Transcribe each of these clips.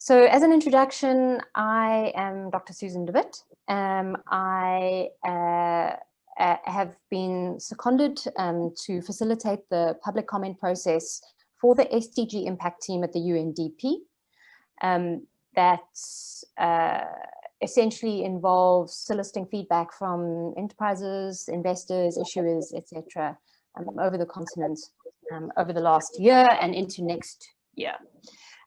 So as an introduction, I am Dr. Susan de Wit. I have been seconded to facilitate the public comment process for the SDG Impact team at the UNDP. That essentially involves soliciting feedback from enterprises, investors, issuers, etc., over the continent over the last year and into next year.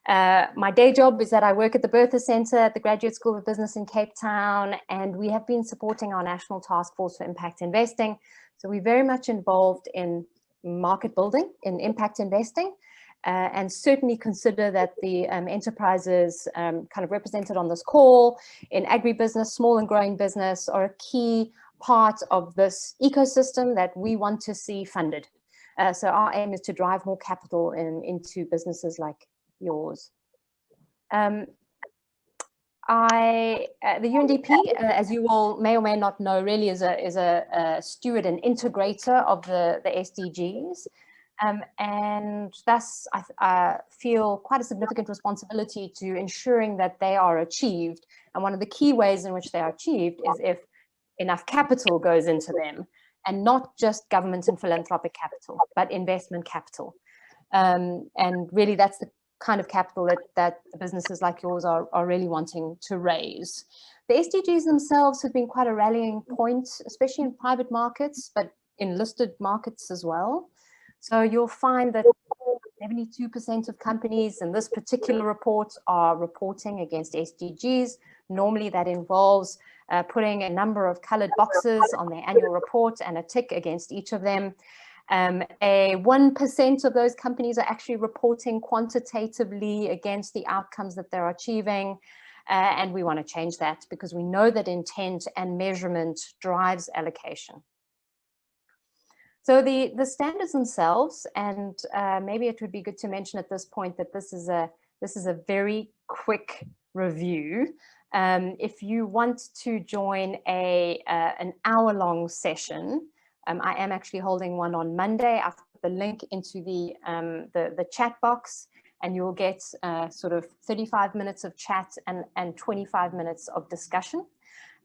My day job is that I work at the Bertha Centre at the Graduate School of Business in Cape Town, and we have been supporting our National Task Force for Impact Investing. So we're very much involved in market building, in impact investing, and certainly consider that the enterprises kind of represented on this call in agribusiness, small and growing business, are a key part of this ecosystem that we want to see funded. So our aim is to drive more capital into businesses like yours. The UNDP, as you all may or may not know, really is a steward and integrator of the SDGs. And thus I feel quite a significant responsibility to ensuring that they are achieved. And one of the key ways in which they are achieved is if enough capital goes into them, and not just government and philanthropic capital, but investment capital. And really that's the kind of capital that businesses like yours are really wanting to raise. The SDGs themselves have been quite a rallying point, especially in private markets, but in listed markets as well. So you'll find that 72% of companies in this particular report are reporting against SDGs. Normally that involves putting a number of colored boxes on their annual report and a tick against each of them. 1% of those companies are actually reporting quantitatively against the outcomes that they're achieving. And we want to change that because we know that intent and measurement drives allocation. So the standards themselves, and maybe it would be good to mention at this point that this is a very quick review. If you want to join an hour-long session, I am actually holding one on Monday. I've put the link into the chat box, and you'll get sort of 35 minutes of chat and 25 minutes of discussion.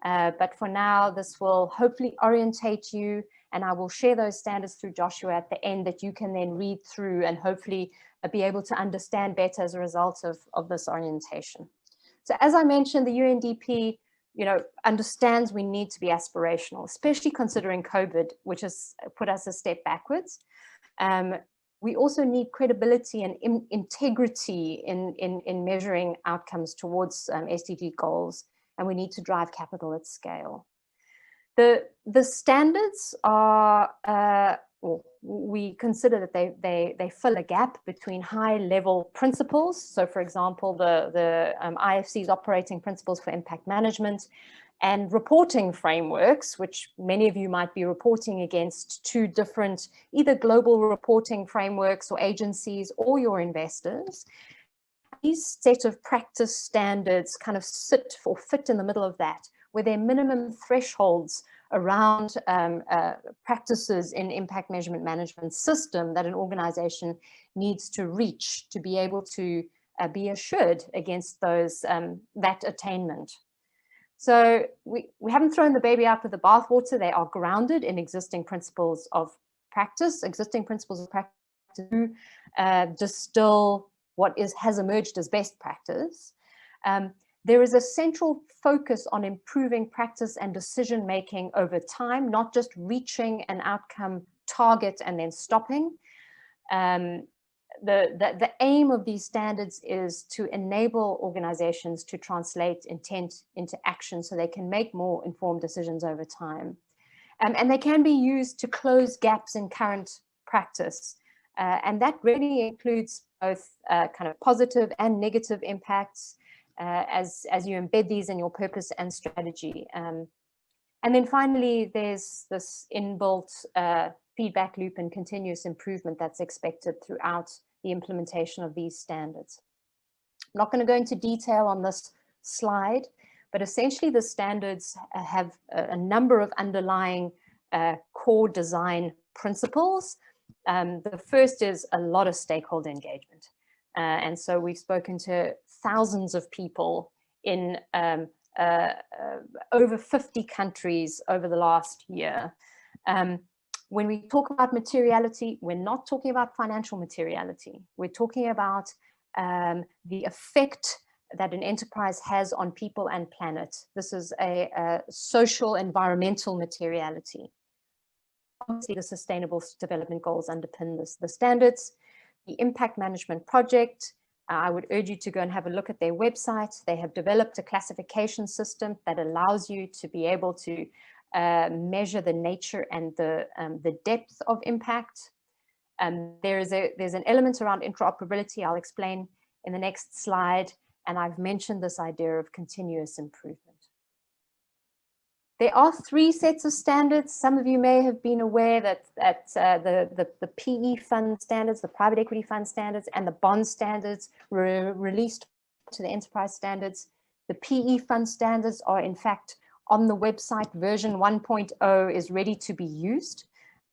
But for now, this will hopefully orientate you, and I will share those standards through Joshua at the end that you can then read through and hopefully be able to understand better as a result of this orientation. So as I mentioned, the UNDP understands we need to be aspirational, especially considering COVID, which has put us a step backwards. We also need credibility and integrity in measuring outcomes towards SDG goals, and we need to drive capital at scale. The standards are, we consider that they fill a gap between high-level principles. So, for example, the IFC's operating principles for impact management and reporting frameworks, which many of you might be reporting against two different either global reporting frameworks or agencies or your investors. These set of practice standards kind of sit or fit in the middle of that, where there are minimum thresholds around practices in impact measurement management system that an organization needs to reach to be able to be assured against those that attainment. So we haven't thrown the baby out with the bathwater. They are grounded in existing principles of practice, to distill what has emerged as best practice. There is a central focus on improving practice and decision-making over time, not just reaching an outcome target and then stopping. The aim of these standards is to enable organizations to translate intent into action so they can make more informed decisions over time. And they can be used to close gaps in current practice. And that really includes both kind of positive and negative impacts, as you embed these in your purpose and strategy. And then finally, there's this inbuilt feedback loop and continuous improvement that's expected throughout the implementation of these standards. I'm not going to go into detail on this slide, but essentially the standards have a number of underlying core design principles. The first is a lot of stakeholder engagement. And so we've spoken to thousands of people in over 50 countries over the last year. When we talk about materiality, we're not talking about financial materiality. We're talking about the effect that an enterprise has on people and planet. This is a social, environmental materiality. Obviously, the Sustainable Development Goals underpin the standards. The Impact Management Project, I would urge you to go and have a look at their website. They have developed a classification system that allows you to be able to measure the nature and the depth of impact. There's an element around interoperability I'll explain in the next slide, and I've mentioned this idea of continuous improvement. There are 3 sets of standards. Some of you may have been aware that the PE fund standards, the private equity fund standards, and the bond standards were released to the enterprise standards. The PE fund standards are in fact on the website. Version 1.0 is ready to be used.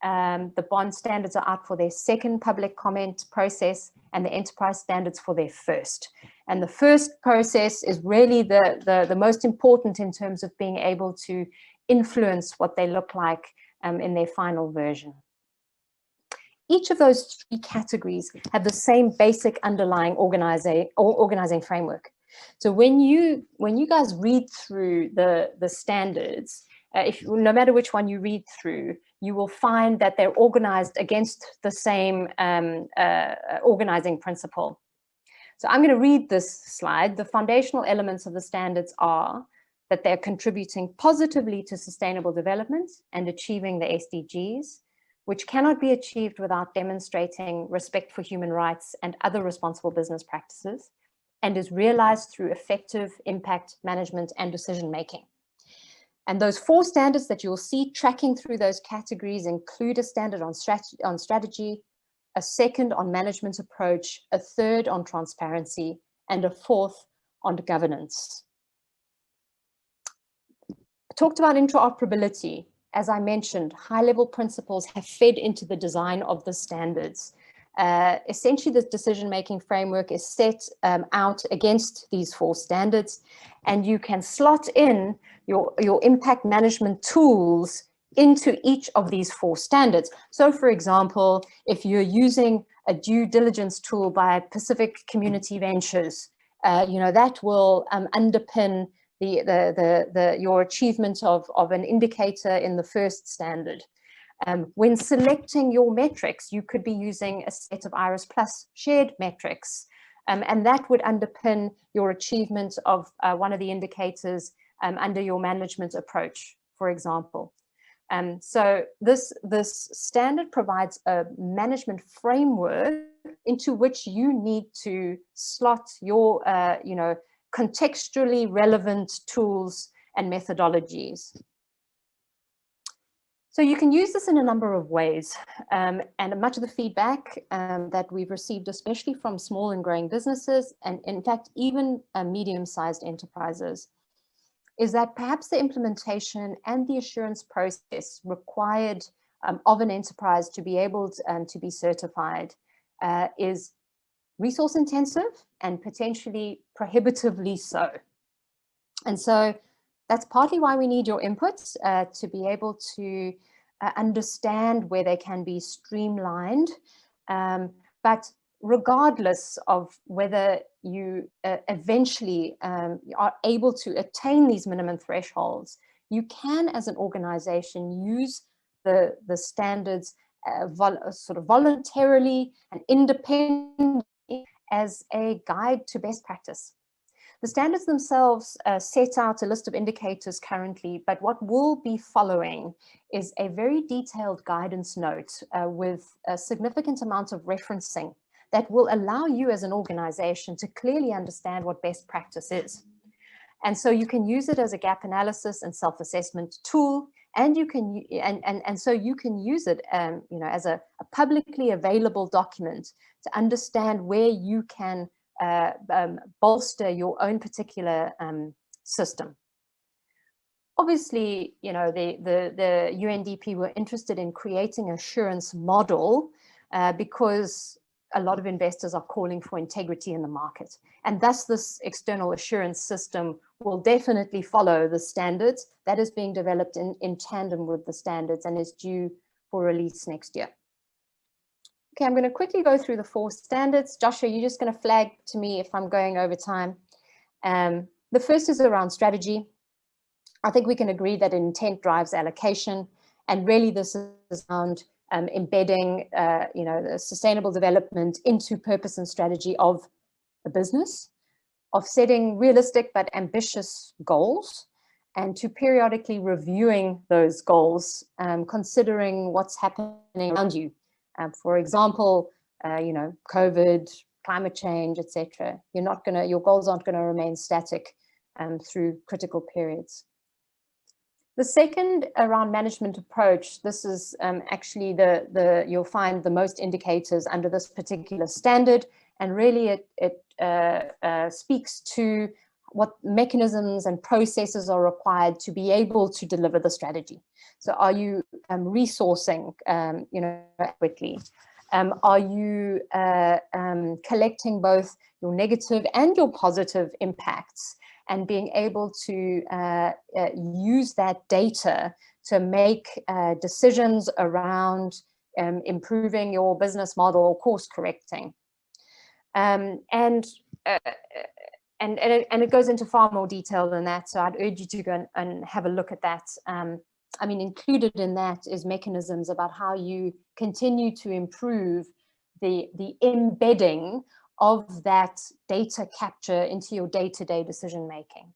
The bond standards are out for their second public comment process, and the enterprise standards for their first. And the first process is really the most important in terms of being able to influence what they look like in their final version. Each of those 3 categories have the same basic underlying organizing framework. So when you guys read through the standards, no matter which one you read through, you will find that they're organized against the same organizing principle. So I'm going to read this slide. The foundational elements of the standards are that they're contributing positively to sustainable development and achieving the SDGs, which cannot be achieved without demonstrating respect for human rights and other responsible business practices, and is realized through effective impact management and decision making. And those 4 standards that you'll see tracking through those categories include a standard on strategy, a second on management approach, a third on transparency, and a 4th on governance. I talked about interoperability. As I mentioned, high-level principles have fed into the design of the standards. Essentially, the decision-making framework is set out against these 4 standards, and you can slot in your impact management tools into each of these 4 standards. So, for example, if you're using a due diligence tool by Pacific Community Ventures, that will underpin your achievement of an indicator in the first standard. When selecting your metrics, you could be using a set of IRIS Plus shared metrics, and that would underpin your achievement of one of the indicators under your management approach, for example. So this standard provides a management framework into which you need to slot your contextually relevant tools and methodologies. So you can use this in a number of ways, and much of the feedback that we've received, especially from small and growing businesses, and in fact, even medium-sized enterprises, is that perhaps the implementation and the assurance process required of an enterprise to be able to be certified is resource intensive and potentially prohibitively so. And so that's partly why we need your inputs to be able to understand where they can be streamlined. But regardless of whether you eventually are able to attain these minimum thresholds, you can, as an organization, use the standards sort of voluntarily and independently as a guide to best practice. The standards themselves set out a list of indicators currently, but what will be following is a very detailed guidance note with a significant amount of referencing that will allow you as an organization to clearly understand what best practice is. And so you can use it as a gap analysis and self-assessment tool, and you can so you can use it as a publicly available document to understand where you can bolster your own particular system. Obviously, the UNDP were interested in creating an assurance model because a lot of investors are calling for integrity in the market. And thus this external assurance system will definitely follow the standards that is being developed in tandem with the standards and is due for release next year. Okay, I'm going to quickly go through the 4 standards. Joshua, you're just going to flag to me if I'm going over time. The first is around strategy. I think we can agree that intent drives allocation, and really this is around embedding the sustainable development into purpose and strategy of the business, of setting realistic but ambitious goals, and to periodically reviewing those goals, considering what's happening around you. For example, COVID, climate change, etc. Your goals aren't going to remain static through critical periods. The second, around management approach, this is actually you'll find the most indicators under this particular standard, and really it speaks to what mechanisms and processes are required to be able to deliver the strategy. So are you resourcing adequately? Are you collecting both your negative and your positive impacts, and being able to use that data to make decisions around improving your business model or course correcting? And it goes into far more detail than that, so I'd urge you to go and have a look at that. I mean, included in that is mechanisms about how you continue to improve the embedding of that data capture into your day-to-day decision making.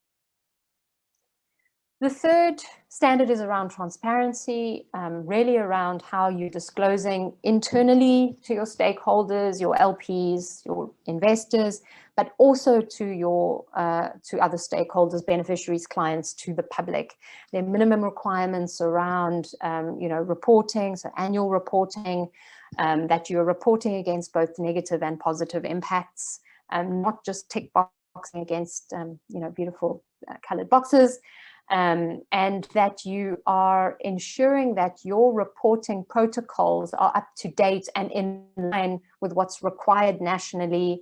The third standard is around transparency, really around how you're disclosing internally to your stakeholders, your LPs, your investors, but also to your to other stakeholders, beneficiaries, clients, to the public. There are minimum requirements around reporting, so annual reporting, that you're reporting against both negative and positive impacts, not just tick boxing against beautiful colored boxes. And that you are ensuring that your reporting protocols are up to date and in line with what's required nationally,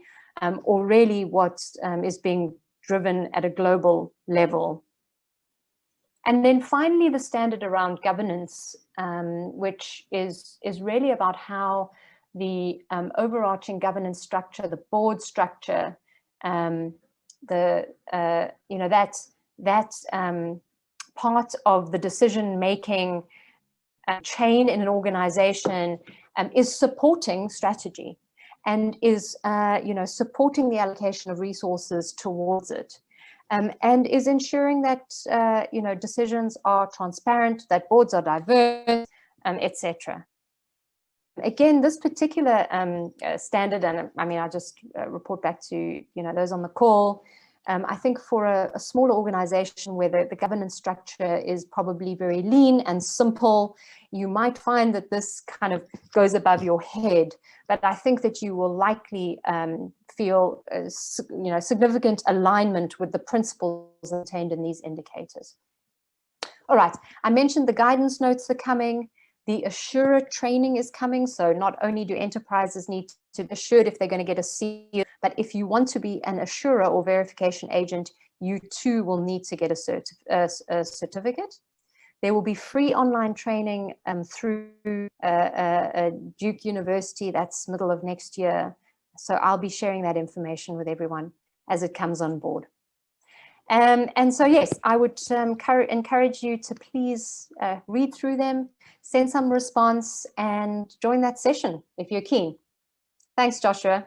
or really what is being driven at a global level. And then finally, the standard around governance, which is really about how the overarching governance structure, the board structure, that part of the decision-making chain in an organization is supporting strategy and is supporting the allocation of resources towards it, and is ensuring that decisions are transparent, that boards are diverse, etc. Again, this particular standard, and I mean, I just report back to those on the call. I think for a smaller organization where the governance structure is probably very lean and simple, you might find that this kind of goes above your head. But I think that you will likely feel significant alignment with the principles contained in these indicators. All right, I mentioned the guidance notes are coming. The assurer training is coming. So not only do enterprises need to be assured if they're going to get a seal, but if you want to be an assurer or verification agent, you too will need to get a certificate. There will be free online training through Duke University. That's middle of next year. So I'll be sharing that information with everyone as it comes on board. And so, yes, I would encourage you to please read through them, send some response, and join that session if you're keen. Thanks, Joshua.